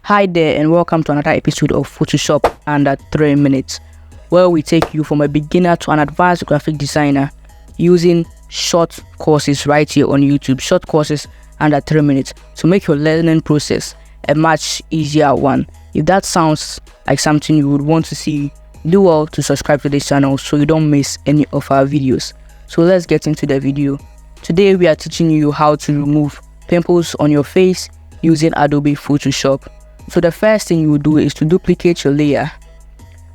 Hi there and welcome to another episode of Photoshop under 3 minutes, where we take you from a beginner to an advanced graphic designer using short courses right here on YouTube. Short courses under 3 minutes to make your learning process a much easier one. If that sounds like something you would want to see, do well to subscribe to this channel so you don't miss any of our videos. So let's get into the video. Today we are teaching you how to remove pimples on your face using Adobe Photoshop. So the first thing you will do is to duplicate your layer.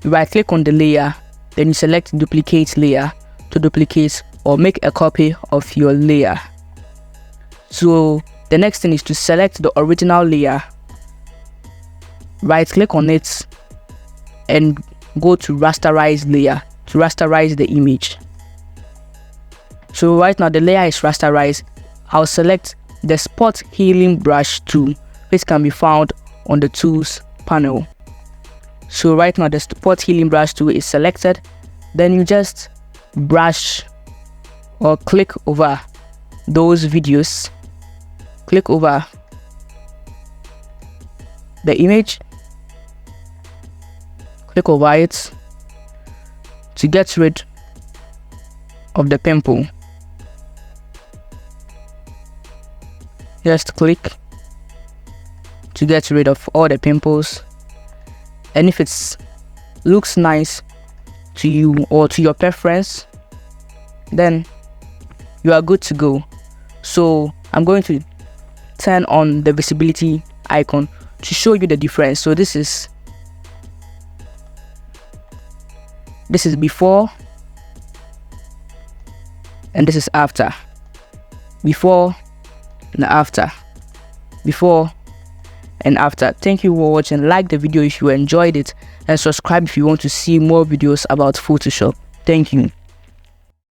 You right click on the layer, then you select duplicate layer to duplicate or make a copy of your layer. So the next thing is to select the original layer, right click on it and go to rasterize layer to rasterize the image. So right now the layer is rasterized. I'll select the spot healing brush tool, which can be found on the tools panel. So right now the spot healing brush tool is selected. Then you just brush or click over those videos, click over the image, click over it to get rid of the pimple. Just click to get rid of all the pimples, and if it looks nice to you or to your preference, then you are good to go. So I'm going to turn on the visibility icon to show you the difference. So this is before and this is after. Before and after. Before and after. Thank you for watching. Like the video if you enjoyed it and subscribe if you want to see more videos about Photoshop. Thank you.